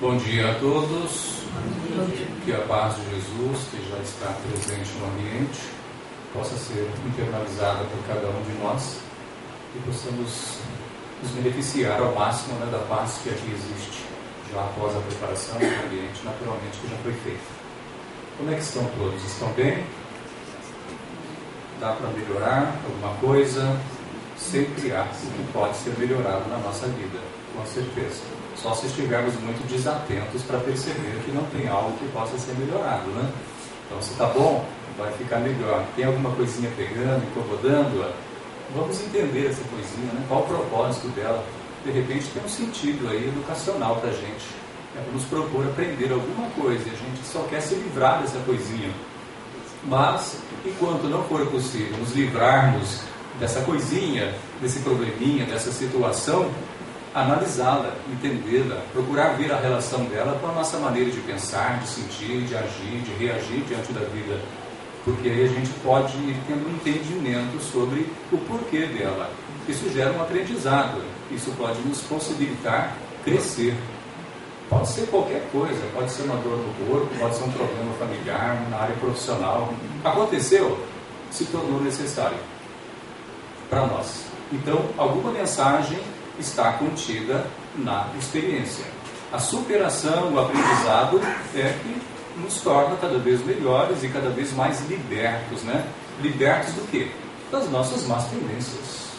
Bom dia a todos, que a paz de Jesus, que já está presente no ambiente, possa ser internalizada por cada um de nós e possamos nos beneficiar ao máximo, da paz que aqui existe, já após a preparação do ambiente, naturalmente, que já foi feita. Como é que estão todos? Estão bem? Dá para melhorar alguma coisa? Sempre há o que pode ser melhorado na nossa vida, com certeza. Só se estivermos muito desatentos para perceber que não tem algo que possa ser melhorado, Então, se está bom, vai ficar melhor. Tem alguma coisinha pegando, incomodando? Vamos entender essa coisinha, Qual o propósito dela? De repente tem um sentido aí educacional para a gente. Nos propor aprender alguma coisa e a gente só quer se livrar dessa coisinha. Mas, enquanto não for possível nos livrarmos dessa coisinha, desse probleminha, dessa situação, analisá-la, entendê-la, procurar ver a relação dela com a nossa maneira de pensar, de sentir, de agir, de reagir diante da vida. Porque aí a gente pode ir tendo um entendimento sobre o porquê dela. Isso gera um aprendizado, isso pode nos possibilitar crescer. Pode ser qualquer coisa, pode ser uma dor no corpo, pode ser um problema familiar, na área profissional. Aconteceu, se tornou necessário para nós. Então, alguma mensagem está contida na experiência. A superação, o aprendizado é que nos torna cada vez melhores e cada vez mais libertos, Libertos do quê? Das nossas más tendências.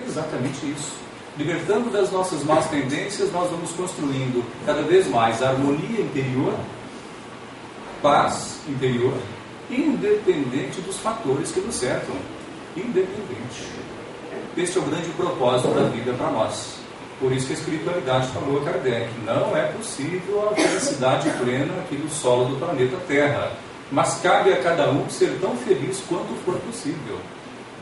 Exatamente isso. Libertando das nossas más tendências, nós vamos construindo cada vez mais harmonia interior, paz interior, independente dos fatores que nos cercam. Independente. Este é o grande propósito da vida para nós. Por isso que a espiritualidade falou a Kardec: não é possível a felicidade plena aqui no solo do planeta Terra, mas cabe a cada um ser tão feliz quanto for possível.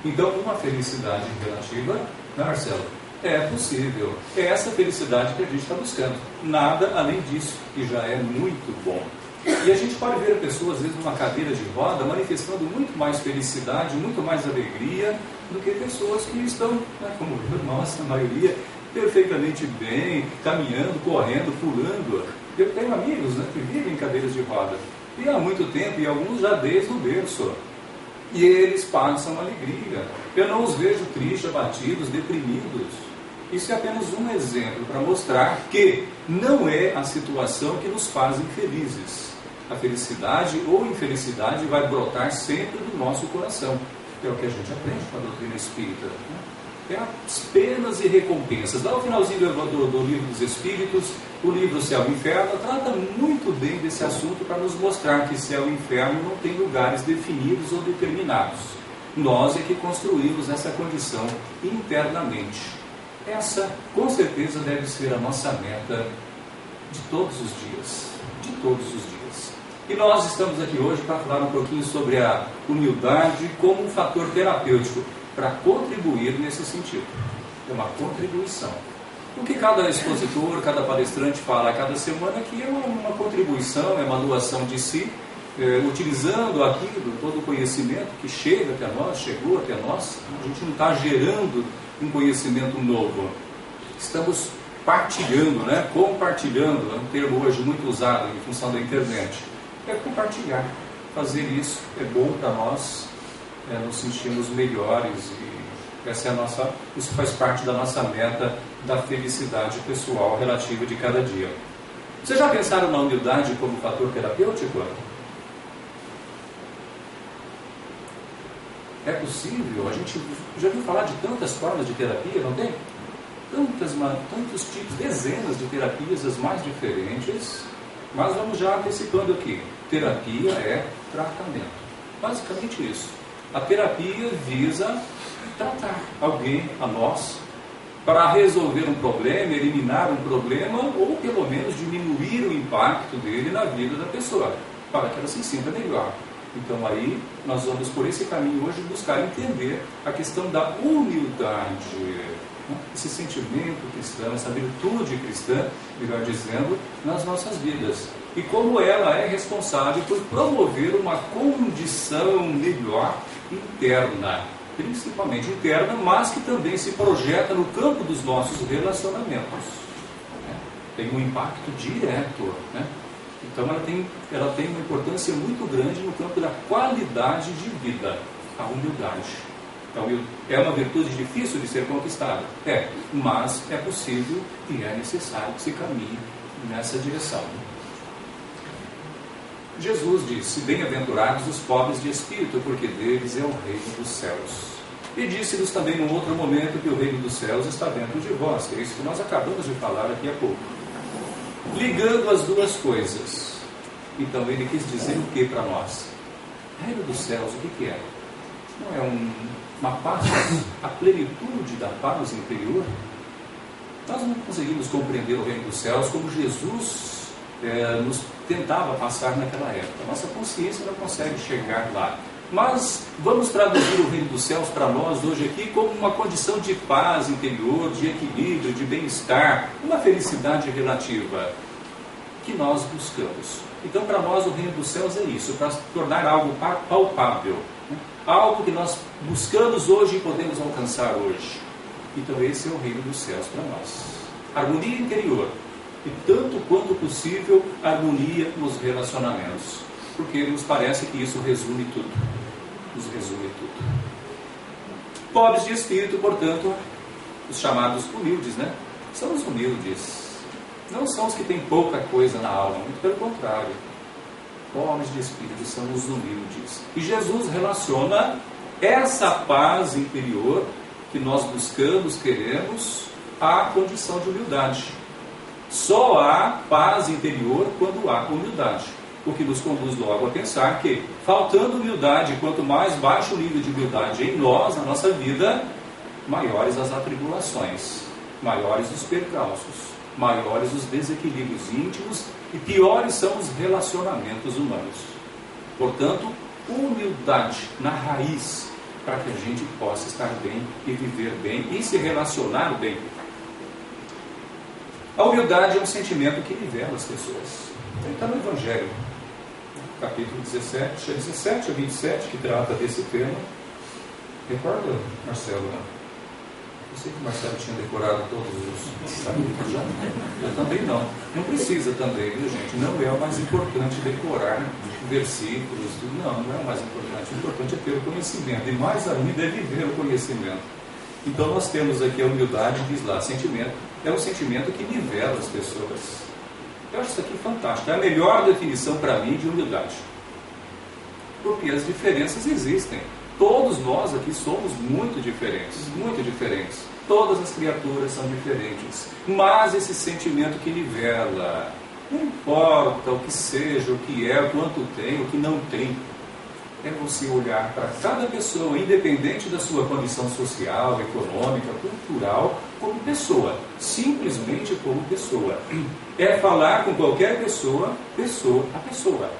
Então, uma felicidade relativa, Marcelo? É possível. É essa felicidade que a gente está buscando. Nada além disso, que já é muito bom. E a gente pode ver a pessoa, às vezes, numa cadeira de roda, manifestando muito mais felicidade, muito mais alegria, do que pessoas que estão, como nós, a maioria, perfeitamente bem, caminhando, correndo, pulando. Eu tenho amigos que vivem em cadeiras de roda, e há muito tempo, e alguns já desde o berço. E eles passam alegria. Eu não os vejo tristes, abatidos, deprimidos. Isso é apenas um exemplo para mostrar que não é a situação que nos faz infelizes. A felicidade ou infelicidade vai brotar sempre do nosso coração. É o que a gente aprende com a doutrina espírita. É as penas e recompensas. Lá no finalzinho do livro dos Espíritos, o livro Céu e Inferno trata muito bem desse assunto para nos mostrar que céu e inferno não tem lugares definidos ou determinados. Nós é que construímos essa condição internamente. Essa, com certeza, deve ser a nossa meta de todos os dias. De todos os dias. E nós estamos aqui hoje para falar um pouquinho sobre a humildade como um fator terapêutico para contribuir nesse sentido. É uma contribuição. O que cada expositor, cada palestrante fala a cada semana aqui é uma contribuição, é uma doação de si, utilizando aquilo, todo o conhecimento que chega até nós, chegou até nós. A gente não está gerando um conhecimento novo. Estamos partilhando, compartilhando, é um termo hoje muito usado em função da internet. É compartilhar. Fazer isso é bom para nós, nos sentimos melhores e isso faz parte da nossa meta da felicidade pessoal relativa de cada dia. Vocês já pensaram na humildade como fator terapêutico? É possível? A gente já ouviu falar de tantas formas de terapia, não tem? Tantos tipos, dezenas de terapias, as mais diferentes. Mas vamos já antecipando aqui. Terapia é tratamento. Basicamente isso. A terapia visa tratar alguém, a nós, para resolver um problema, eliminar um problema, ou pelo menos diminuir o impacto dele na vida da pessoa, para que ela se sinta melhor. Então aí nós vamos por esse caminho hoje buscar entender a questão da humildade, esse sentimento cristão, essa virtude cristã, melhor dizendo, nas nossas vidas. E como ela é responsável por promover uma condição melhor interna, principalmente interna, mas que também se projeta no campo dos nossos relacionamentos. tem um impacto direto, né? Então ela tem uma importância muito grande no campo da qualidade de vida, a humildade. Então, é uma virtude difícil de ser conquistada? É, mas é possível e é necessário que se caminhe nessa direção. Jesus disse: bem-aventurados os pobres de espírito, porque deles é o reino dos céus. E disse-nos também num outro momento que o reino dos céus está dentro de vós, que é isso que nós acabamos de falar aqui há pouco. Ligando as duas coisas. Então ele quis dizer o que para nós? Reino dos céus, o que é? Não é uma paz, a plenitude da paz interior? Nós não conseguimos compreender o reino dos céus como Jesus nos tentava passar naquela época. Nossa consciência não consegue chegar lá. Mas vamos traduzir o reino dos céus para nós hoje aqui como uma condição de paz interior, de equilíbrio, de bem-estar, uma felicidade relativa que nós buscamos. Então, para nós, o reino dos céus é isso, para tornar algo palpável, né? Algo que nós buscamos hoje e podemos alcançar hoje. Então, esse é o reino dos céus para nós. Harmonia interior e, tanto quanto possível, harmonia nos relacionamentos, porque nos parece que isso resume tudo. Nos resume tudo. Pobres de espírito, portanto, os chamados humildes, né? São os humildes. Não são os que têm pouca coisa na alma, muito pelo contrário. Pobres de espírito são os humildes. E Jesus relaciona essa paz interior que nós buscamos, queremos, à condição de humildade. Só há paz interior quando há humildade. O que nos conduz logo a pensar que, faltando humildade, quanto mais baixo o nível de humildade em nós, na nossa vida, maiores as atribulações, maiores os percalços, maiores os desequilíbrios íntimos e piores são os relacionamentos humanos. Portanto, humildade na raiz, para que a gente possa estar bem e viver bem e se relacionar bem. A humildade é um sentimento que nivela as pessoas. Ele está no Evangelho, capítulo 17 a 27, que trata desse tema. Recorda, Marcelo? Eu sei que o Marcelo tinha decorado todos os capítulos já. Eu também não. Não precisa também, viu, gente? Não é o mais importante decorar versículos. Não é o mais importante. O importante é ter o conhecimento. E mais ainda é viver o conhecimento. Então nós temos aqui a humildade, diz lá, sentimento. É um sentimento que nivela as pessoas. Eu acho isso aqui fantástico. É a melhor definição para mim de humildade. Porque as diferenças existem. Todos nós aqui somos muito diferentes. Muito diferentes. Todas as criaturas são diferentes. Mas esse sentimento que nivela, não importa o que seja, o que é, o quanto tem, o que não tem, é você olhar para cada pessoa, independente da sua condição social, econômica, cultural, como pessoa, simplesmente como pessoa. É falar com qualquer pessoa, pessoa a pessoa.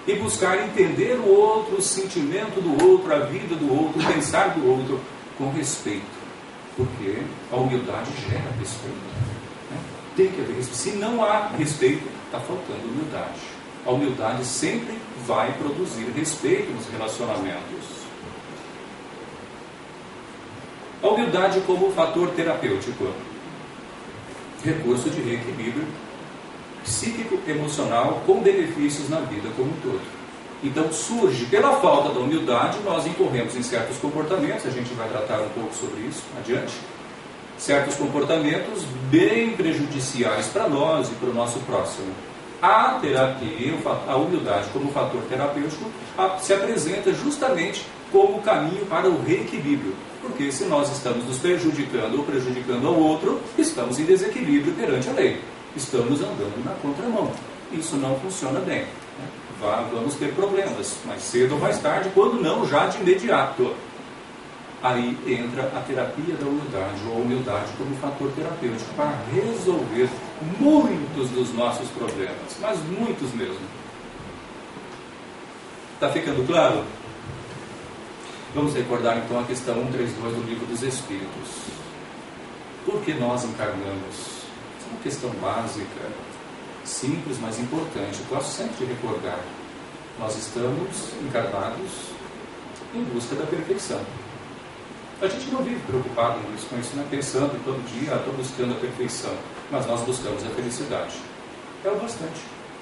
E buscar entender o outro, o sentimento do outro, a vida do outro, o pensar do outro, com respeito. Porque a humildade gera respeito. Né? Tem que haver respeito. Se não há respeito, está faltando humildade. A humildade sempre vai produzir respeito nos relacionamentos. A humildade como fator terapêutico, recurso de reequilíbrio psíquico, emocional, com benefícios na vida como um todo. Então surge, pela falta da humildade, nós incorremos em certos comportamentos, a gente vai tratar um pouco sobre isso adiante, certos comportamentos bem prejudiciais para nós e para o nosso próximo. A terapia, a humildade como fator terapêutico, se apresenta justamente como caminho para o reequilíbrio. Porque se nós estamos nos prejudicando ou prejudicando ao outro, estamos em desequilíbrio perante a lei. Estamos andando na contramão. Isso não funciona bem. Vamos ter problemas, mais cedo ou mais tarde, quando não já de imediato. Aí entra a terapia da humildade, ou a humildade como fator terapêutico para resolver muitos dos nossos problemas, mas muitos mesmo. Está ficando claro? Vamos recordar então a questão 132 do Livro dos Espíritos. Por que nós encarnamos? Essa é uma questão básica, simples, mas importante. Eu gosto sempre de recordar. Nós estamos encarnados em busca da perfeição. A gente não vive preocupado com isso, né? Pensando todo dia, estou buscando a perfeição, mas nós buscamos a felicidade. É o bastante.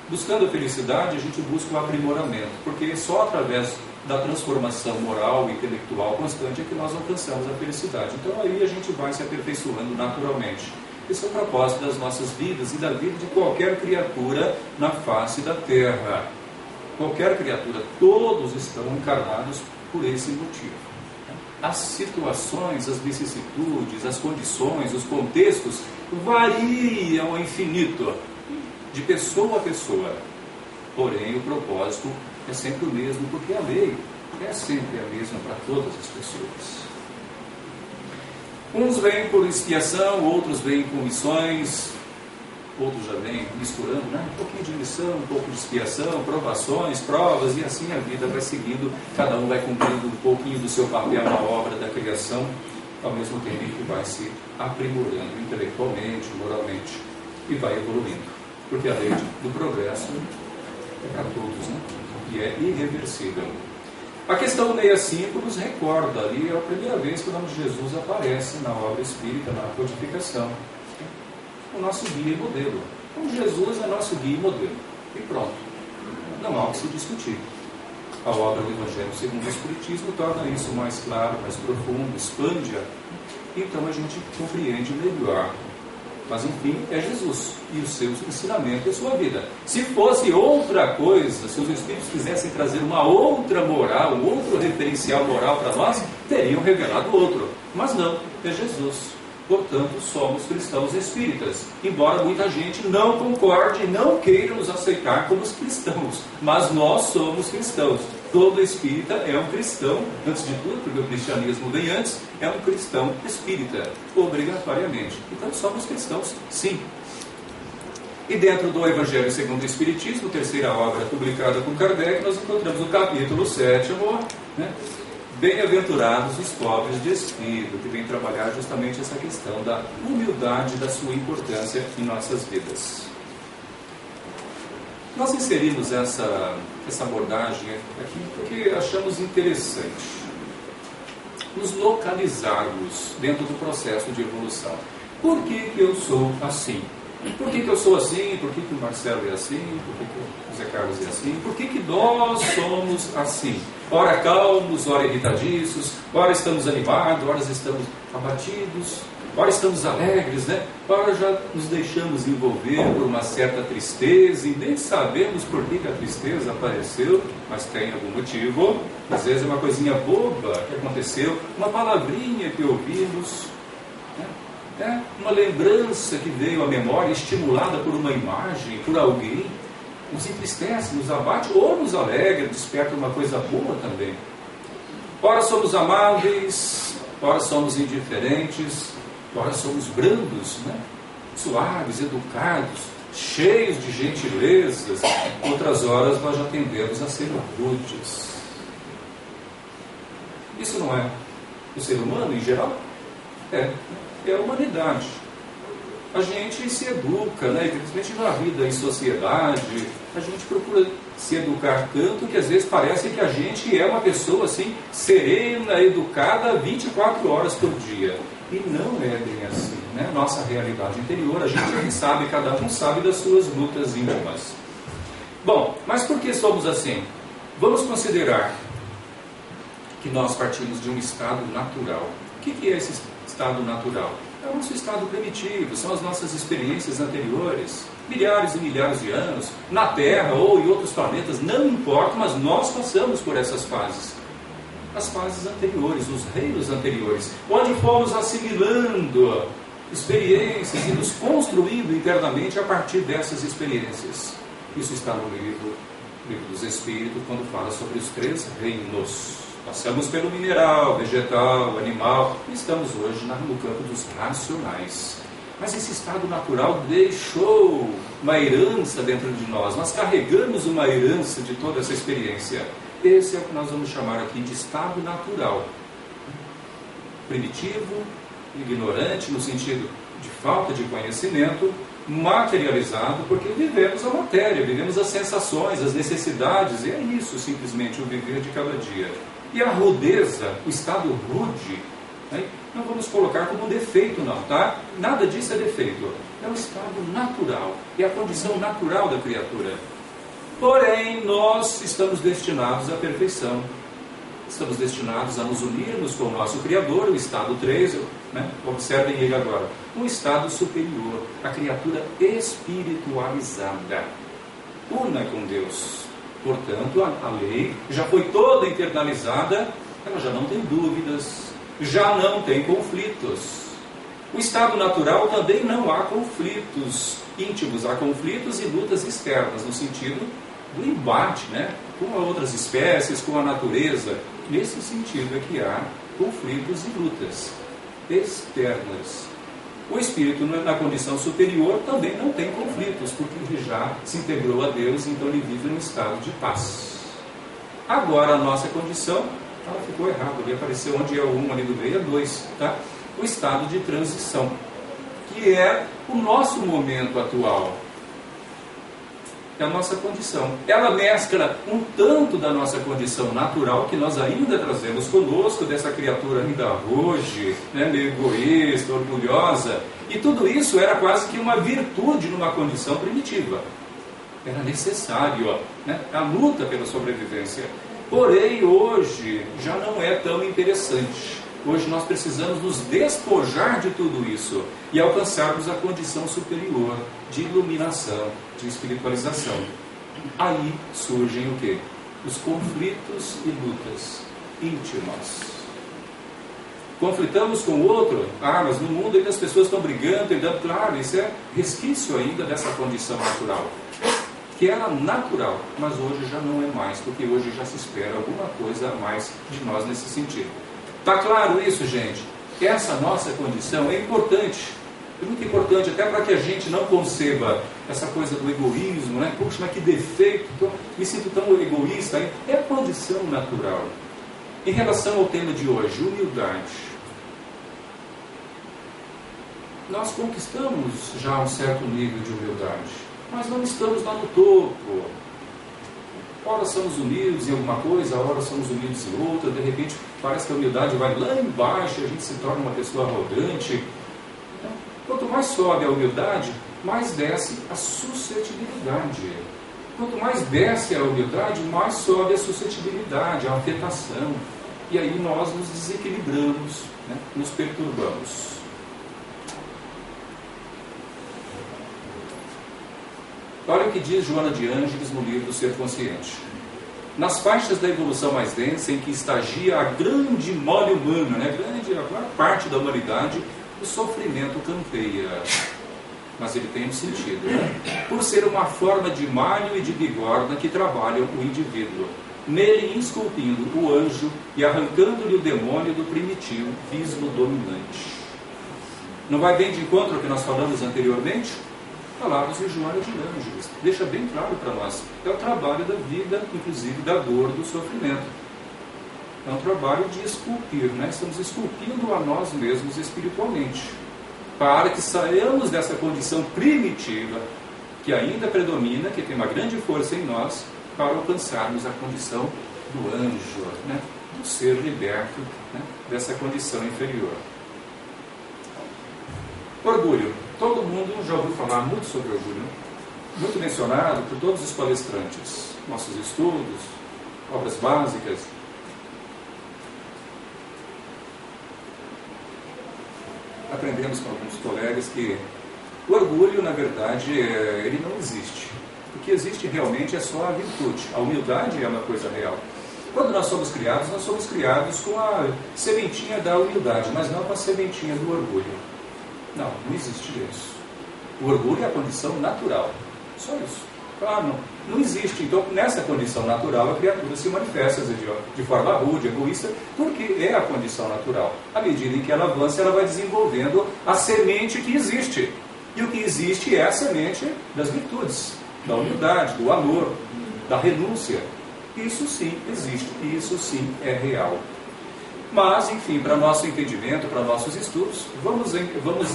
Buscando a felicidade, a gente busca o aprimoramento, porque só através da transformação moral e intelectual constante é que nós alcançamos a felicidade. Então aí a gente vai se aperfeiçoando naturalmente. Esse é o propósito das nossas vidas e da vida de qualquer criatura na face da Terra. Qualquer criatura, todos estão encarnados por esse motivo. As situações, as vicissitudes, as condições, os contextos variam ao infinito, de pessoa a pessoa. Porém, o propósito é sempre o mesmo, porque a lei é sempre a mesma para todas as pessoas. Uns vêm por expiação, outros vêm com missões, outros já vêm misturando, né? Um pouquinho de missão, um pouco de expiação, provações, provas, e assim a vida vai seguindo, cada um vai cumprindo um pouquinho do seu papel na obra da criação, ao mesmo tempo que vai se aprimorando intelectualmente, moralmente, e vai evoluindo. Porque a lei do progresso é para todos, né? E é irreversível. A questão 65 nos recorda ali, é a primeira vez que o nome de Jesus aparece na obra espírita, na codificação. O nosso guia e modelo. Então Jesus é nosso guia e modelo. E pronto. Não há o que se discutir. A obra do Evangelho segundo o Espiritismo torna isso mais claro, mais profundo, expande-a. Então a gente compreende melhor. Mas enfim, é Jesus e os seus ensinamentos e a sua vida. Se fosse outra coisa, se os Espíritos quisessem trazer uma outra moral, um outro referencial moral para nós, teriam revelado outro. Mas não, é Jesus. Portanto, somos cristãos espíritas, embora muita gente não concorde e não queira nos aceitar como cristãos, mas nós somos cristãos. Todo espírita é um cristão, antes de tudo, porque o cristianismo vem antes, é um cristão espírita, obrigatoriamente. Então somos cristãos, sim. E dentro do Evangelho segundo o Espiritismo, terceira obra publicada por Kardec, nós encontramos o capítulo 7º, né? Bem-aventurados os pobres de espírito, que vem trabalhar justamente essa questão da humildade, da sua importância em nossas vidas. Nós inserimos essa abordagem aqui porque achamos interessante nos localizarmos dentro do processo de evolução. Por que eu sou assim? Por que eu sou assim? Por que o Marcelo é assim? Por que o Zé Carlos é assim? Por que nós somos assim? Ora calmos, ora irritadiços, ora estamos animados, ora estamos abatidos, ora estamos alegres, né? Ora já nos deixamos envolver por uma certa tristeza e nem sabemos por que a tristeza apareceu, mas tem algum motivo. Às vezes é uma coisinha boba que aconteceu, uma palavrinha que ouvimos, né? Uma lembrança que veio à memória, estimulada por uma imagem, por alguém, nos entristece, nos abate ou nos alegra, desperta uma coisa boa também. Ora somos amáveis, ora somos indiferentes, ora somos brandos, né? Suaves, educados, cheios de gentilezas. Outras horas nós já tendemos a ser rudes. Isso não é o ser humano em geral? É a humanidade. A gente se educa, né? Principalmente na vida em sociedade, a gente procura se educar tanto que às vezes parece que a gente é uma pessoa assim, serena, educada 24 horas por dia. E não é bem assim, né? Nossa realidade interior, a gente sabe, cada um sabe das suas lutas íntimas. Bom, mas por que somos assim? Vamos considerar que nós partimos de um estado natural. O que é esse estado natural? É o nosso estado primitivo, são as nossas experiências anteriores, milhares e milhares de anos, na Terra ou em outros planetas, não importa, mas nós passamos por essas fases. As fases anteriores, os reinos anteriores, onde fomos assimilando experiências e nos construindo internamente a partir dessas experiências. Isso está no livro dos Espíritos, quando fala sobre os 3 reinos. Passamos pelo mineral, vegetal, animal, e estamos hoje no campo dos racionais. Mas esse estado natural deixou uma herança dentro de nós. Nós carregamos uma herança de toda essa experiência. Esse é o que nós vamos chamar aqui de estado natural. Primitivo, ignorante, no sentido de falta de conhecimento, materializado, porque vivemos a matéria, vivemos as sensações, as necessidades, e é isso simplesmente o viver de cada dia. E a rudeza, o estado rude, Não vamos colocar como defeito, não, tá? Nada disso é defeito. É um estado natural, é a condição natural da criatura. Porém, nós estamos destinados à perfeição. Estamos destinados a nos unirmos com o nosso Criador, o estado 3, observem ele agora, um estado superior, a criatura espiritualizada, una com Deus. Portanto, a lei já foi toda internalizada, ela já não tem dúvidas, já não tem conflitos. O estado natural também não há conflitos íntimos, há conflitos e lutas externas, no sentido do embate, com outras espécies, com a natureza. Nesse sentido é que há conflitos e lutas externas. O espírito na condição superior também não tem conflitos, porque ele já se integrou a Deus, então ele vive num estado de paz. Agora a nossa condição, ela ficou errada, ali apareceu onde é o 1, ali do meio é 2, tá? O estado de transição, que é o nosso momento atual. É a nossa condição. Ela mescla um tanto da nossa condição natural que nós ainda trazemos conosco, dessa criatura ainda hoje, meio egoísta, orgulhosa. E tudo isso era quase que uma virtude numa condição primitiva. Era necessário, a luta pela sobrevivência. Porém, hoje já não é tão interessante. Hoje nós precisamos nos despojar de tudo isso e alcançarmos a condição superior de iluminação, de espiritualização. Aí surgem o quê? Os conflitos e lutas íntimas. Conflitamos com o outro? Mas no mundo ainda as pessoas estão brigando, claro, isso é resquício ainda dessa condição natural, que era natural, mas hoje já não é mais, porque hoje já se espera alguma coisa a mais de nós nesse sentido. Está claro isso, gente? Essa nossa condição é importante, é muito importante, até para que a gente não conceba essa coisa do egoísmo, Puxa, mas que defeito, me sinto tão egoísta. É a condição natural. Em relação ao tema de hoje, humildade. Nós conquistamos já um certo nível de humildade, mas não estamos lá no topo. Ora somos humildes em alguma coisa, ora somos humildes em outra, de repente parece que a humildade vai lá embaixo e a gente se torna uma pessoa arrogante. Então, quanto mais sobe a humildade, mais desce a suscetibilidade. Quanto mais desce a humildade, mais sobe a suscetibilidade, a afetação. E aí nós nos desequilibramos, nos perturbamos. Olha o que diz Joana de Ângeles no livro Ser Consciente. Nas faixas da evolução mais densa, em que estagia a grande mole humana, a maior parte da humanidade, o sofrimento campeia. Mas ele tem um sentido, por ser uma forma de malho e de bigorna que trabalham o indivíduo, nele esculpindo o anjo e arrancando-lhe o demônio do primitivo vismo dominante. Não vai bem de encontro ao que nós falamos anteriormente? Palavras de Joana de Ângeles, deixa bem claro para nós, é o trabalho da vida, inclusive da dor, do sofrimento. É um trabalho de esculpir, estamos esculpindo a nós mesmos espiritualmente, para que saiamos dessa condição primitiva, que ainda predomina, que tem uma grande força em nós, para alcançarmos a condição do anjo, do ser liberto, dessa condição inferior. Orgulho. Todo mundo já ouviu falar muito sobre orgulho, muito mencionado por todos os palestrantes, nossos estudos, obras básicas. Aprendemos com alguns colegas que o orgulho, na verdade, ele não existe. O que existe realmente é só a virtude. A humildade é uma coisa real. Quando nós somos criados com a sementinha da humildade, mas não com a sementinha do orgulho. Não existe isso. O orgulho é a condição natural. Só isso. Claro, não existe. Então, nessa condição natural, a criatura se manifesta de forma rude, egoísta, porque é a condição natural. À medida em que ela avança, ela vai desenvolvendo a semente que existe. E o que existe é a semente das virtudes, da humildade, do amor, da renúncia. Isso sim existe, isso sim é real. Mas, enfim, para nosso entendimento, para nossos estudos, vamos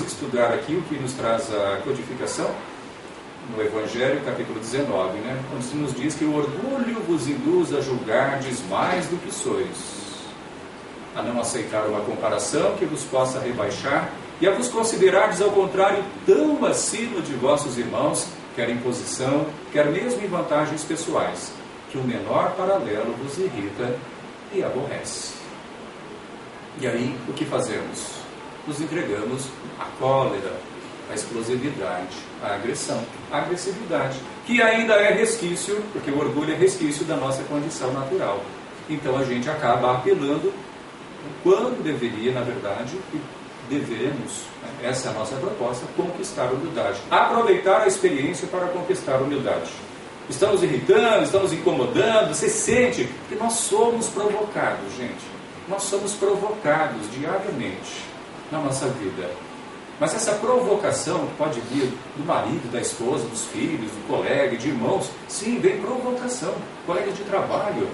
estudar aqui o que nos traz a codificação no Evangelho, capítulo 19, onde se nos diz que o orgulho vos induz a julgardes mais do que sois. a não aceitar uma comparação que vos possa rebaixar, e a vos considerardes, ao contrário, tão acima de vossos irmãos, quer em posição, quer mesmo em vantagens pessoais, que o menor paralelo vos irrita e aborrece. E aí, o que fazemos? Nos entregamos à cólera, à explosividade, à agressão, à agressividade, que ainda é resquício, porque o orgulho é resquício da nossa condição natural. Então a gente acaba apelando quando deveria, na verdade, e devemos, essa é a nossa proposta, conquistar a humildade. Aproveitar a experiência para conquistar a humildade. Estamos irritando, estamos incomodando, você sente que nós somos provocados, gente. Nós somos provocados diariamente na nossa vida. Mas essa provocação pode vir do marido, da esposa, dos filhos, do colega, de irmãos. Sim, vem provocação, colega de trabalho.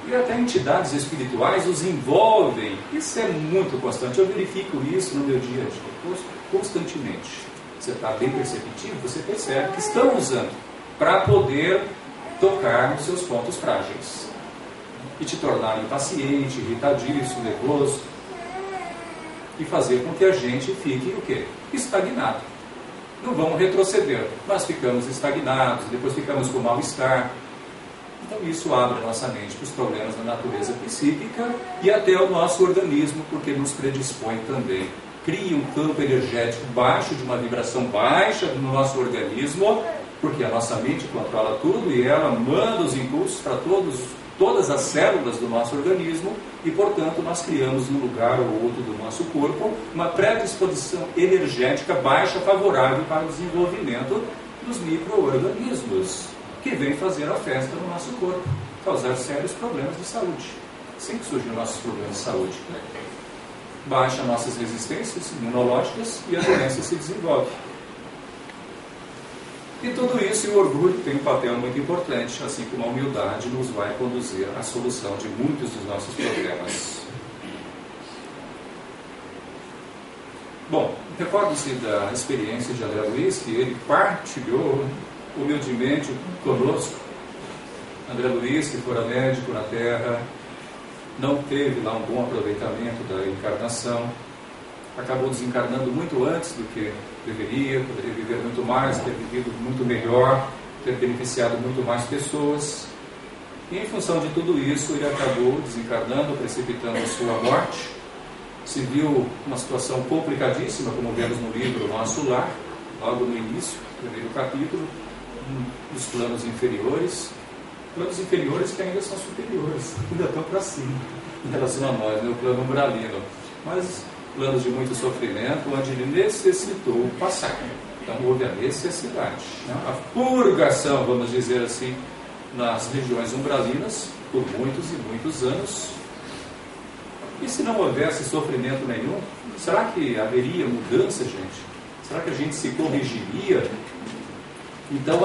E até entidades espirituais os envolvem. Isso é muito constante. Eu verifico isso no meu dia a dia, constantemente. Você está bem perceptivo, você percebe que estão usando para poder tocar nos seus pontos frágeis. E te tornar impaciente, irritadiço, nervoso. E fazer com que a gente fique o quê? Estagnado. Não vamos retroceder, mas ficamos estagnados, depois ficamos com mal-estar. Então isso abre a nossa mente para os problemas da natureza psíquica e até o nosso organismo, porque nos predispõe também. Cria um campo energético baixo, de uma vibração baixa no nosso organismo, porque a nossa mente controla tudo e ela manda os impulsos para todas as células do nosso organismo e, portanto, nós criamos num lugar ou outro do nosso corpo uma predisposição energética baixa favorável para o desenvolvimento dos micro-organismos que vêm fazer a festa no nosso corpo, causar sérios problemas de saúde. Assim que surgem nossos problemas de saúde. Baixa nossas resistências imunológicas e a doença se desenvolve. E tudo isso, e o orgulho tem um papel muito importante, assim como a humildade nos vai conduzir à solução de muitos dos nossos problemas. Bom, recordo-se da experiência de André Luiz, que ele partilhou humildemente conosco. André Luiz, que fora médico na Terra, não teve lá um bom aproveitamento da encarnação, acabou desencarnando muito antes do que deveria, poderia viver muito mais, ter vivido muito melhor, ter beneficiado muito mais pessoas. E em função de tudo isso, ele acabou desencarnando, precipitando a sua morte. Se viu uma situação complicadíssima, como vemos no livro Nosso Lar, logo no início, primeiro capítulo, dos planos inferiores que ainda são superiores, ainda estão para cima, em relação a nós, o plano umbralino. Mas planos de muito sofrimento, onde ele necessitou passar. Então houve a necessidade, a purgação, vamos dizer assim, nas regiões umbralinas, por muitos e muitos anos. E se não houvesse sofrimento nenhum, será que haveria mudança, gente? Será que a gente se corrigiria? Então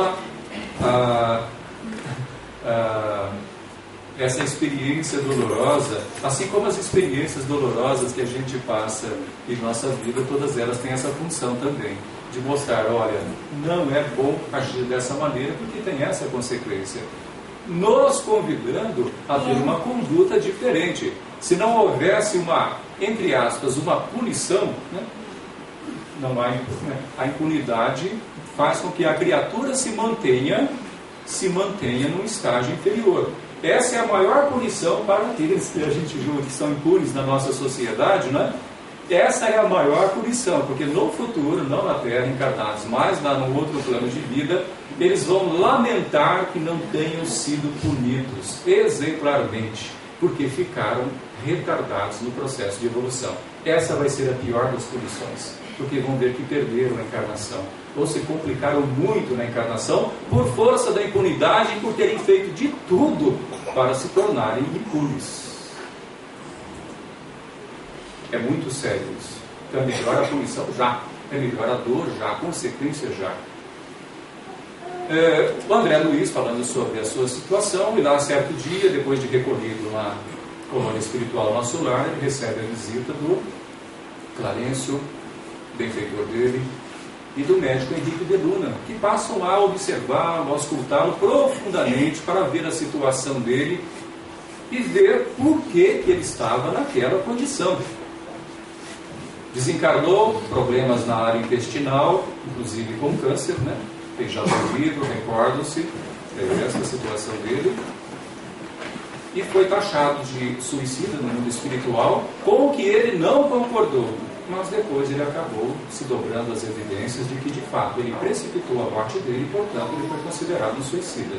essa experiência dolorosa, assim como as experiências dolorosas que a gente passa em nossa vida, todas elas têm essa função também, de mostrar, olha, não é bom agir dessa maneira, porque tem essa consequência, nos convidando a ter uma conduta diferente. Se não houvesse uma, entre aspas, uma punição, não há, a impunidade faz com que a criatura se mantenha num estágio inferior. Essa é a maior punição para aqueles que a gente julga que são impunes na nossa sociedade, Essa é a maior punição, porque no futuro, não na Terra, encarnados, mas lá no outro plano de vida, eles vão lamentar que não tenham sido punidos exemplarmente, porque ficaram retardados no processo de evolução. Essa vai ser a pior das punições, porque vão ver que perderam a encarnação, ou se complicaram muito na encarnação por força da impunidade e por terem feito de tudo para se tornarem impunes. É muito sério isso. Então é melhor a punição já, é melhor a dor já, a consequência já. O André Luiz falando sobre a sua situação, e lá certo dia, depois de recorrido na colônia espiritual Nosso Lar, ele recebe a visita do Clarencio, benfeitor dele, e do médico Henrique de Luna, que passam lá a observá-lo, a auscultá-lo profundamente para ver a situação dele e ver por que ele estava naquela condição. Desencarnou, problemas na área intestinal, inclusive com câncer, né? Tem já ouvido, recordam-se essa situação dele. E foi taxado de suicida no mundo espiritual, com o que ele não concordou. Mas depois ele acabou se dobrando as evidências de que, de fato, ele precipitou a morte dele e, portanto, ele foi considerado um suicida.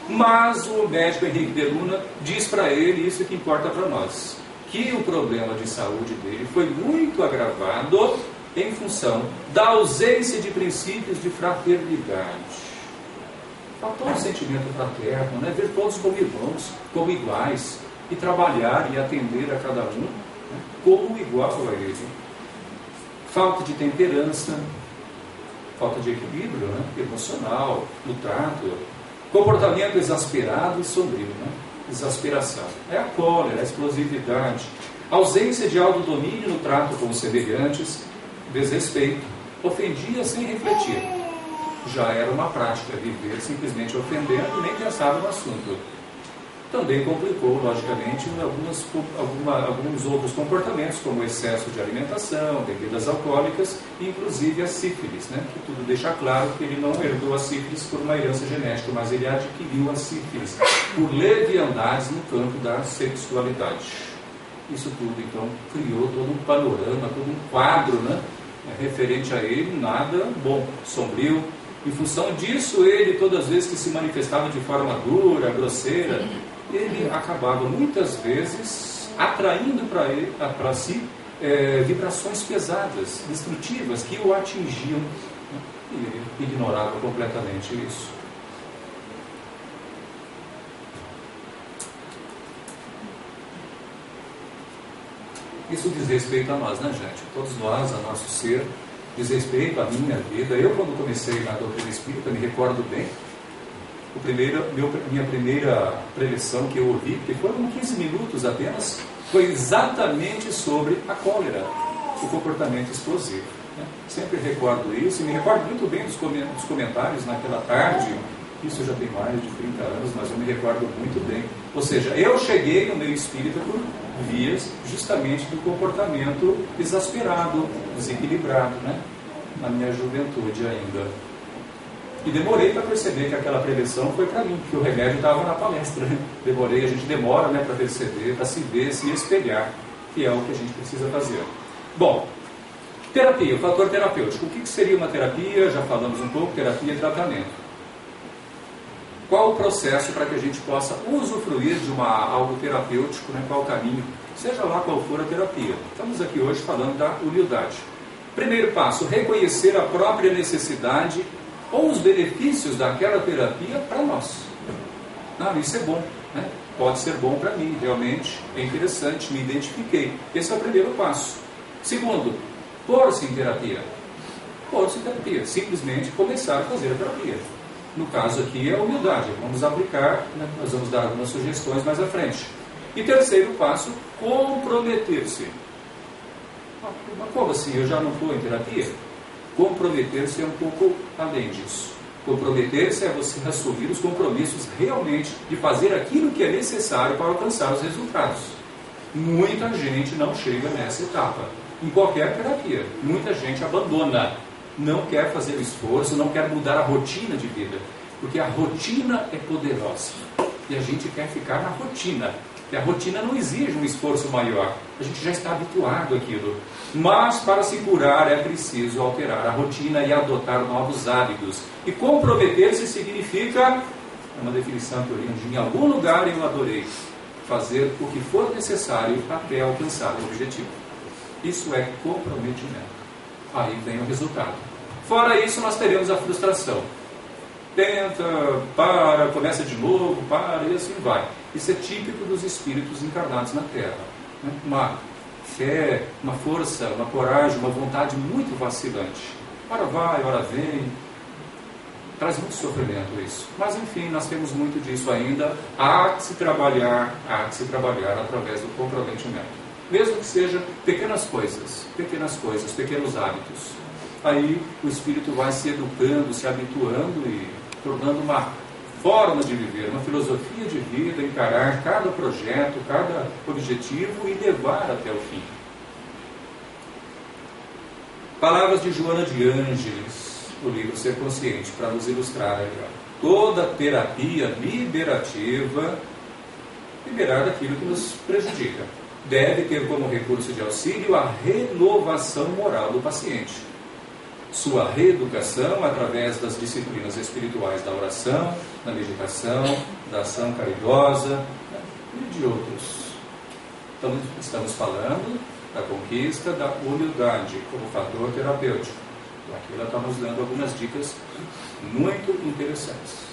Mas o médico Henrique de Luna diz para ele isso que importa para nós, que o problema de saúde dele foi muito agravado em função da ausência de princípios de fraternidade. Faltou um sentimento fraterno, né? Ver todos como irmãos, como iguais, e trabalhar e atender a cada um, né, como igual a ele. Falta de temperança, falta de equilíbrio, né, emocional, no trato, comportamento exasperado e sombrio, né? Exasperação. É a cólera, a explosividade, ausência de autodomínio no trato com os semelhantes, desrespeito, ofendia sem refletir. Já era uma prática viver simplesmente ofendendo e nem pensava no assunto. Também complicou, logicamente, alguns outros comportamentos, como o excesso de alimentação, bebidas alcoólicas, e inclusive a sífilis, né? Que tudo deixa claro que ele não herdou a sífilis por uma herança genética, mas ele adquiriu a sífilis por leviandades no campo da sexualidade. Isso tudo, então, criou todo um panorama, todo um quadro, né? Referente a ele, nada bom, sombrio. Em função disso, ele, todas as vezes que se manifestava de forma dura, grosseira, ele acabava muitas vezes atraindo para si vibrações pesadas, destrutivas, que o atingiam, e ele ignorava completamente isso. Isso diz respeito a nós, né, gente? Todos nós, a nosso ser, diz respeito à minha vida. Eu, quando comecei na doutrina espírita, me recordo bem, minha primeira preleção que eu ouvi, que foram 15 minutos apenas, foi exatamente sobre a cólera, o comportamento explosivo, né? Sempre recordo isso, e me recordo muito bem dos comentários naquela tarde. Isso já tem mais de 30 anos, mas eu me recordo muito bem. Ou seja, eu cheguei no meio espírita por vias justamente do comportamento exasperado, desequilibrado, né? Na minha juventude ainda. E demorei para perceber que aquela preleção foi para mim, que o remédio estava na palestra. A gente demora, né, para perceber, para se ver, se espelhar, que é o que a gente precisa fazer. Bom, terapia, o fator terapêutico. O que seria uma terapia? Já falamos um pouco, terapia e tratamento. Qual o processo para que a gente possa usufruir de algo terapêutico, né? Qual o caminho, seja lá qual for a terapia. Estamos aqui hoje falando da humildade. Primeiro passo, reconhecer a própria necessidade ou os benefícios daquela terapia para nós. Não, isso é bom, né? Pode ser bom para mim, realmente é interessante, me identifiquei. Esse é o primeiro passo. Segundo, pôr-se em terapia. Pôr-se em terapia, simplesmente começar a fazer a terapia. No caso aqui é a humildade, vamos aplicar, né? Nós vamos dar algumas sugestões mais à frente. E terceiro passo, comprometer-se. Mas como assim? Eu já não estou em terapia? Comprometer-se é um pouco além disso. Comprometer-se é você assumir os compromissos realmente de fazer aquilo que é necessário para alcançar os resultados. Muita gente não chega nessa etapa. Em qualquer terapia, muita gente abandona. Não quer fazer o esforço, não quer mudar a rotina de vida. Porque a rotina é poderosa. E a gente quer ficar na rotina. E a rotina não exige um esforço maior. A gente já está habituado àquilo. Mas para se curar é preciso alterar a rotina e adotar novos hábitos. E comprometer-se significa, é uma definição que eu li em algum lugar e eu adorei, fazer o que for necessário até alcançar o objetivo. Isso é comprometimento. Aí vem o resultado. Fora isso, nós teremos a frustração. Tenta, para, começa de novo, para, e assim vai. Isso é típico dos espíritos encarnados na Terra. Né? Uma fé, uma força, uma coragem, uma vontade muito vacilante. Ora vai, ora vem. Traz muito sofrimento isso. Mas enfim, nós temos muito disso ainda. Há que se trabalhar através do comprometimento. Mesmo que seja pequenas coisas, pequenos hábitos. Aí o espírito vai se educando, se habituando e tornando uma forma de viver, uma filosofia de vida, encarar cada projeto, cada objetivo e levar até o fim. Palavras de Joana de Ângeles, o livro Ser Consciente, para nos ilustrar aí. Toda terapia liberativa, liberar daquilo que nos prejudica, deve ter como recurso de auxílio a renovação moral do paciente. Sua reeducação através das disciplinas espirituais da oração, da meditação, da ação caridosa e de outros. Então, estamos falando da conquista da humildade como fator terapêutico. Aqui ela está nos dando algumas dicas muito interessantes.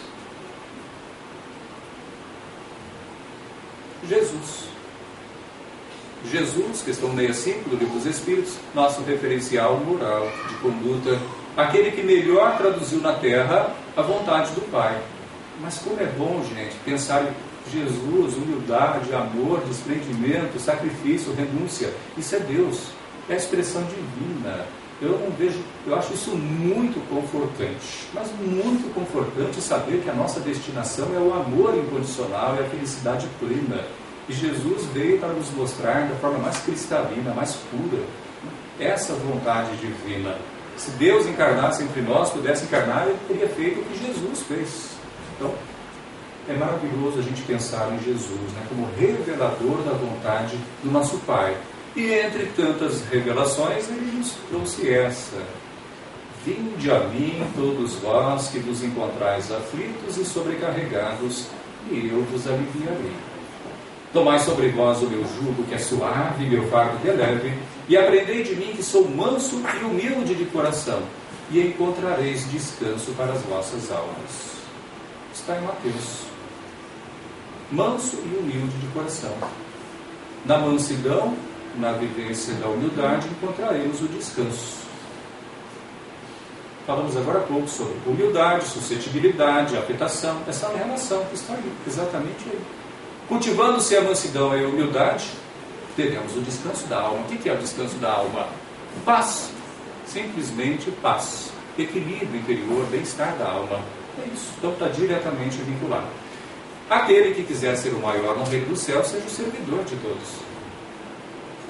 Jesus, questão 65 do Livro dos Espíritos, nosso referencial moral de conduta, aquele que melhor traduziu na Terra a vontade do Pai. Mas como é bom, gente, pensar em Jesus, humildade, amor, desprendimento, sacrifício, renúncia. Isso é Deus, é a expressão divina. Eu acho isso muito confortante, mas muito confortante saber que a nossa destinação é o amor incondicional e a felicidade plena. E Jesus veio para nos mostrar da forma mais cristalina, mais pura, essa vontade divina. Se Deus encarnasse entre nós, pudesse encarnar, Ele teria feito o que Jesus fez. Então, é maravilhoso a gente pensar em Jesus, né, como revelador da vontade do nosso Pai. E entre tantas revelações, Ele nos trouxe essa: vinde a mim, todos vós que vos encontrais aflitos e sobrecarregados, e eu vos aliviarei. Tomai sobre vós o meu jugo, que é suave, e meu fardo que é leve, e aprendei de mim, que sou manso e humilde de coração, e encontrareis descanso para as vossas almas. Está em Mateus. Manso e humilde de coração. Na mansidão, na vivência da humildade, encontraremos o descanso. Falamos agora há pouco sobre humildade, suscetibilidade, afetação. Essa é a relação que está aí, exatamente aí. Cultivando-se a mansidão e a humildade, teremos o descanso da alma. O que é o descanso da alma? Paz. Simplesmente paz. Equilíbrio interior, bem-estar da alma. É isso. Então está diretamente vinculado. Aquele que quiser ser o maior no reino do céu, seja o servidor de todos.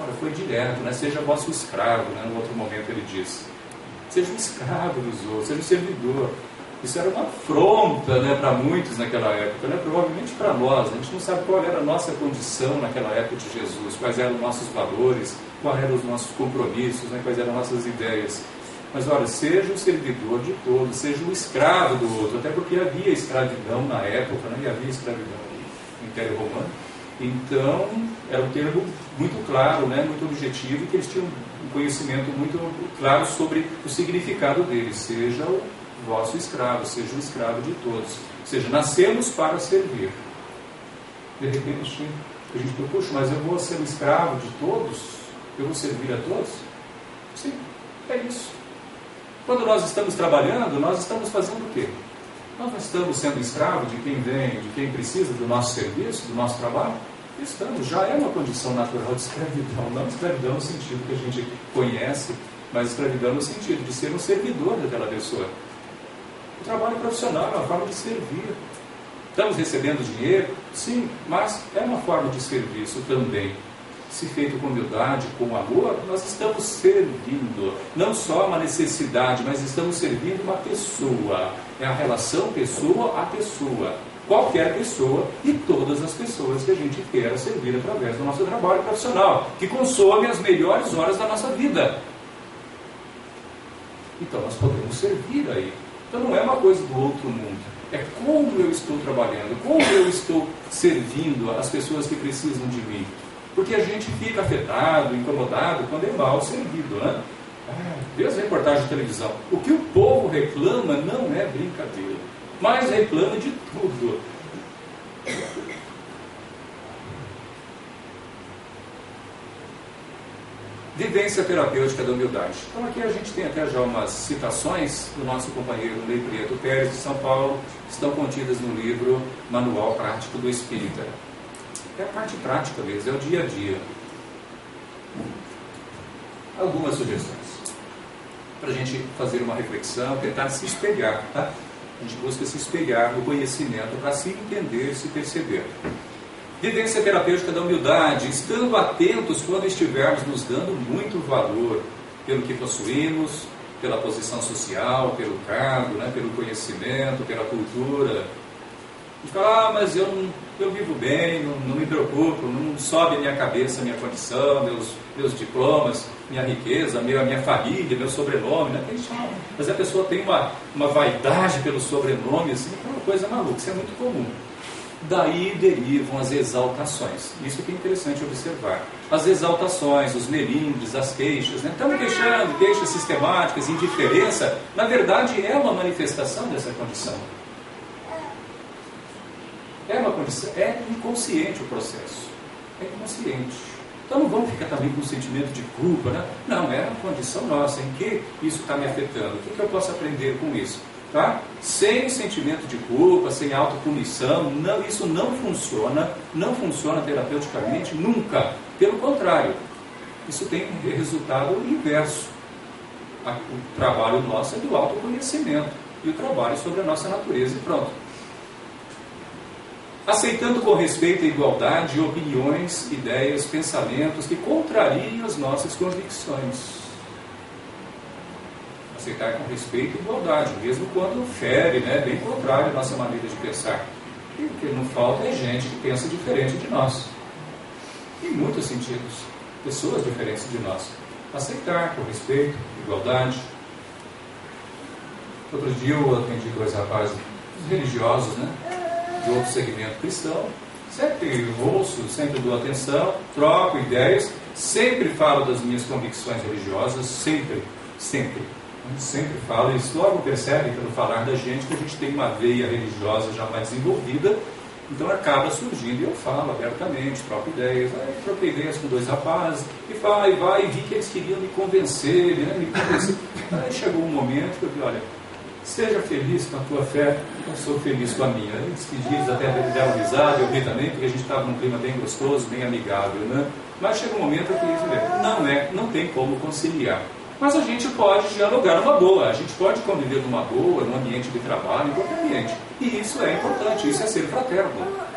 Ora, foi direto, né? Seja vosso escravo, né? No outro momento ele diz. Seja um escravo dos outros, seja um servidor. Isso era uma afronta, né, para muitos naquela época, né? Provavelmente para nós. A gente não sabe qual era a nossa condição naquela época de Jesus, quais eram os nossos valores, quais eram os nossos compromissos, né? Quais eram as nossas ideias. Mas olha, seja o servidor de todos, seja o escravo do outro, até porque havia escravidão na época, né? E havia escravidão no Império Romano. Então, era um termo muito claro, né? Muito objetivo, e que eles tinham um conhecimento muito claro sobre o significado dele. Seja o vosso escravo, seja o escravo de todos. Ou seja, nascemos para servir. De repente, a gente pensa, puxa, mas eu vou ser um escravo de todos? Eu vou servir a todos? Sim, é isso. Quando nós estamos trabalhando, nós estamos fazendo o quê? Nós não estamos sendo escravos de quem vem, de quem precisa do nosso serviço, do nosso trabalho? Estamos, já é uma condição natural de escravidão, não escravidão no sentido que a gente conhece, mas escravidão no sentido de ser um servidor daquela pessoa. O trabalho profissional é uma forma de servir. Estamos recebendo dinheiro? Sim, mas é uma forma de serviço também. Se feito com humildade, com amor, nós estamos servindo. Não só uma necessidade, mas estamos servindo uma pessoa. É a relação pessoa a pessoa. Qualquer pessoa e todas as pessoas que a gente queira servir através do nosso trabalho profissional, que consome as melhores horas da nossa vida. Então nós podemos servir aí. Então não é uma coisa do outro mundo. É como eu estou trabalhando, como eu estou servindo as pessoas que precisam de mim. Porque a gente fica afetado, incomodado quando é mal servido, né? Vê as reportagens de televisão. O que o povo reclama não é brincadeira, mas reclama de tudo. Vivência terapêutica da humildade. Então aqui a gente tem até já umas citações do nosso companheiro Ney Prieto Pérez de São Paulo, que estão contidas no livro Manual Prático do Espírita. É a parte prática mesmo, é o dia a dia. Algumas sugestões para a gente fazer uma reflexão, tentar se espelhar, tá? A gente busca se espelhar no conhecimento para se entender, se perceber. Vivência terapêutica da humildade, estando atentos quando estivermos nos dando muito valor pelo que possuímos, pela posição social, pelo cargo, né, pelo conhecimento, pela cultura. A gente fala, mas eu vivo bem, não me preocupo, não sobe a minha cabeça, a minha condição, meus diplomas, minha riqueza, a minha família, meu sobrenome. Né? Mas a pessoa tem uma vaidade pelo sobrenome, assim, é uma coisa maluca, isso é muito comum. Daí derivam as exaltações. Isso que é interessante observar. As exaltações, os melindres, as queixas. Né? Estamos queixando, queixas sistemáticas, indiferença. Na verdade, é uma manifestação dessa condição. É uma condição, é inconsciente o processo. É inconsciente. Então não vamos ficar também com um sentimento de culpa, né? Não, é uma condição nossa. Em que isso está me afetando? O que eu posso aprender com isso? Tá? Sem sentimento de culpa, sem autopunição, isso não funciona terapeuticamente nunca. Pelo contrário, isso tem resultado inverso. O trabalho nosso é do autoconhecimento e o trabalho sobre a nossa natureza e pronto. Aceitando com respeito e igualdade opiniões, ideias, pensamentos que contrariam as nossas convicções. Aceitar com respeito e igualdade, mesmo quando fere, né, bem contrário à nossa maneira de pensar. E o que não falta é gente que pensa diferente de nós. Em muitos sentidos. Pessoas diferentes de nós. Aceitar com respeito, igualdade. Outro dia eu atendi 2 rapazes religiosos, né, de outro segmento cristão. Sempre ouço, sempre dou atenção, troco ideias, sempre falo das minhas convicções religiosas, sempre. A gente sempre fala, eles logo percebem pelo falar da gente que a gente tem uma veia religiosa já mais desenvolvida, então acaba surgindo e eu falo abertamente, troco ideias. Aí troquei ideias com 2 rapazes, e vai, e vi que eles queriam me convencer, né, Aí chegou um momento que eu falei, olha, seja feliz com a tua fé, eu sou feliz com a minha. Eles até deram risada, eu ri também, porque a gente estava num clima bem gostoso, bem amigável, né? Mas chega um momento que não tem como conciliar. Mas a gente pode dialogar numa boa, a gente pode conviver numa boa, num ambiente de trabalho, em qualquer ambiente. E isso é importante, isso é ser fraterno.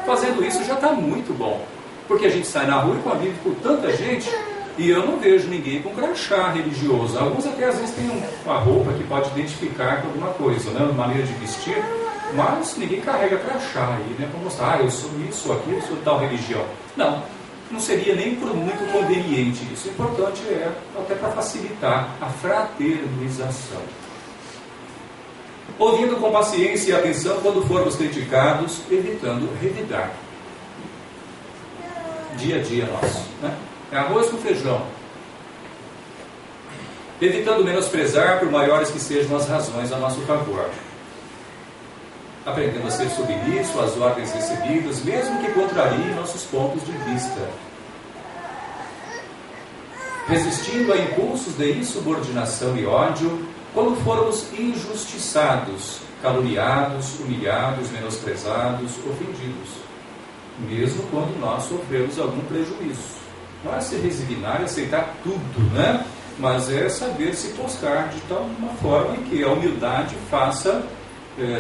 Fazendo isso já está muito bom. Porque a gente sai na rua e convive com tanta gente, e eu não vejo ninguém com crachá religioso. Alguns até às vezes têm uma roupa que pode identificar com alguma coisa, né? Uma maneira de vestir, mas ninguém carrega crachá aí, né? Para mostrar, eu sou isso, aquilo, eu sou tal religião. Não seria nem por muito conveniente isso. O importante é até para facilitar a fraternização. Ouvindo com paciência e atenção quando formos criticados, evitando revidar. Dia a dia nosso, né? É arroz com feijão. Evitando menosprezar, por maiores que sejam as razões a nosso favor. Aprendendo a ser submisso às ordens recebidas, mesmo que contrariem nossos pontos de vista. Resistindo a impulsos de insubordinação e ódio, quando formos injustiçados, caluniados, humilhados, menosprezados, ofendidos. Mesmo quando nós sofremos algum prejuízo. Não é se resignar e aceitar tudo, né? Mas é saber se postar de tal uma forma em que a humildade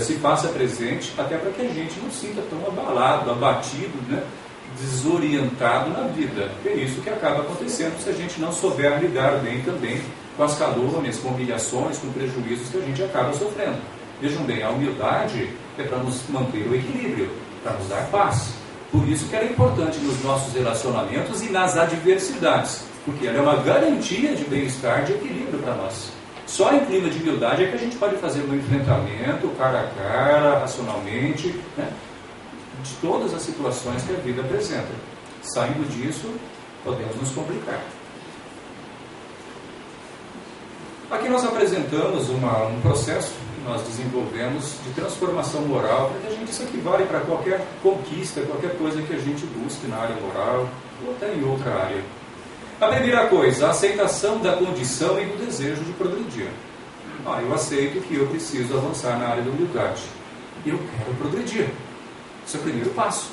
se faça presente, até para que a gente não sinta tão abalado, abatido, né? Desorientado na vida. É isso que acaba acontecendo se a gente não souber lidar bem também com as calúnias, com humilhações, com prejuízos que a gente acaba sofrendo. Vejam bem, a humildade é para nos manter o equilíbrio, para nos dar paz. Por isso que ela é importante nos nossos relacionamentos e nas adversidades, porque ela é uma garantia de bem-estar, de equilíbrio para nós. Só em clima de humildade é que a gente pode fazer um enfrentamento, cara a cara, racionalmente, né, de todas as situações que a vida apresenta. Saindo disso, podemos nos complicar. Aqui nós apresentamos um processo que nós desenvolvemos de transformação moral, porque isso aqui vale para qualquer conquista, qualquer coisa que a gente busque na área moral, ou até em outra área. A primeira coisa, a aceitação da condição e do desejo de progredir. Eu aceito que eu preciso avançar na área da humildade. Eu quero progredir. Esse é o primeiro passo.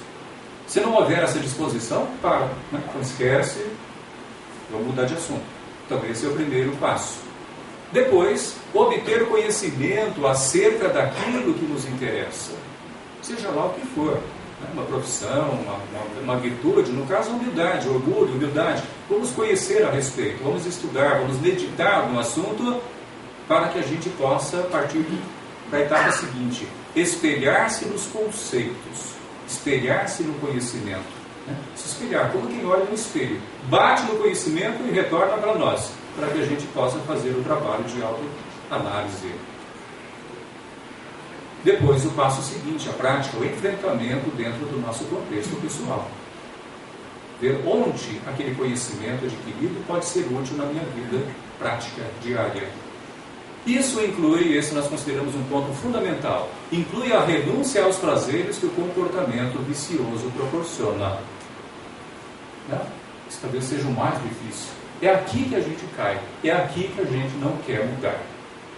Se não houver essa disposição, para. Né? Então esquece, vamos mudar de assunto. Então esse é o primeiro passo. Depois, obter conhecimento acerca daquilo que nos interessa, seja lá o que for, né? Uma profissão, uma virtude, no caso a humildade, orgulho, humildade. Vamos conhecer a respeito, vamos estudar, vamos meditar no assunto, para que a gente possa partir para a etapa seguinte: espelhar-se nos conceitos, espelhar-se no conhecimento, né? Se espelhar, como quem olha no espelho, bate no conhecimento e retorna para nós, para que a gente possa fazer o trabalho de autoanálise. Depois, o passo seguinte, a prática, o enfrentamento dentro do nosso contexto pessoal. Ver onde aquele conhecimento adquirido pode ser útil na minha vida prática diária. Isso inclui, esse nós consideramos um ponto fundamental, inclui a renúncia aos prazeres que o comportamento vicioso proporciona. Né? Isso talvez seja o mais difícil. É aqui que a gente cai, é aqui que a gente não quer mudar.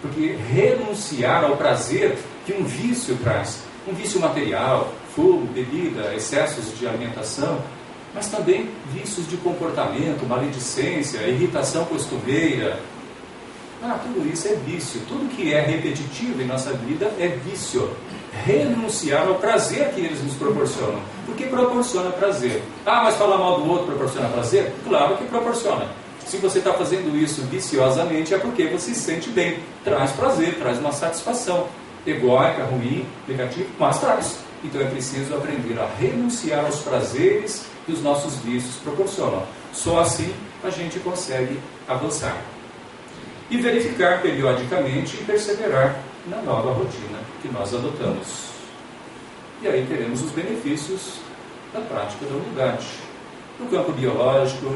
Porque renunciar ao prazer que um vício traz, um vício material, fumo, bebida, excessos de alimentação, mas também vícios de comportamento, maledicência, irritação costumeira. Tudo isso é vício. Tudo que é repetitivo em nossa vida é vício. Renunciar ao prazer que eles nos proporcionam. Porque proporciona prazer. Mas falar mal do outro proporciona prazer? Claro que proporciona. Se você está fazendo isso viciosamente, é porque você se sente bem. Traz prazer, traz uma satisfação. Egóica, ruim, negativa, mas traz. Então é preciso aprender a renunciar aos prazeres que os nossos vícios proporcionam. Só assim a gente consegue avançar. E verificar periodicamente e perseverar na nova rotina que nós adotamos. E aí teremos os benefícios da prática da humildade. No campo biológico,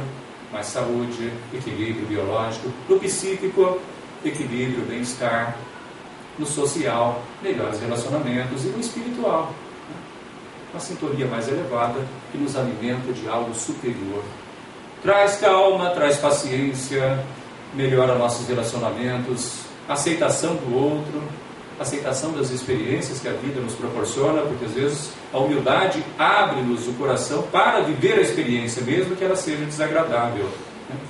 mais saúde, equilíbrio biológico. No psíquico, equilíbrio, bem-estar. No social, melhores relacionamentos. E no espiritual, uma sintonia mais elevada que nos alimenta de algo superior. Traz calma, traz paciência, melhora nossos relacionamentos, aceitação do outro, aceitação das experiências que a vida nos proporciona, porque às vezes a humildade abre-nos o coração para viver a experiência, mesmo que ela seja desagradável.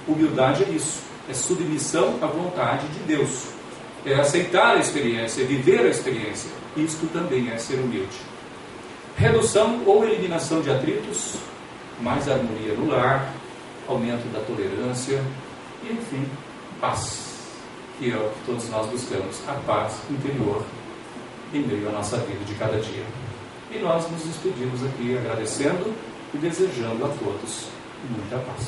Humildade é isso, é submissão à vontade de Deus, é aceitar a experiência, é viver a experiência. Isto também é ser humilde. Redução ou eliminação de atritos, mais harmonia no lar, aumento da tolerância e, enfim, paz, que é o que todos nós buscamos, a paz interior em meio à nossa vida de cada dia. E nós nos despedimos aqui agradecendo e desejando a todos muita paz.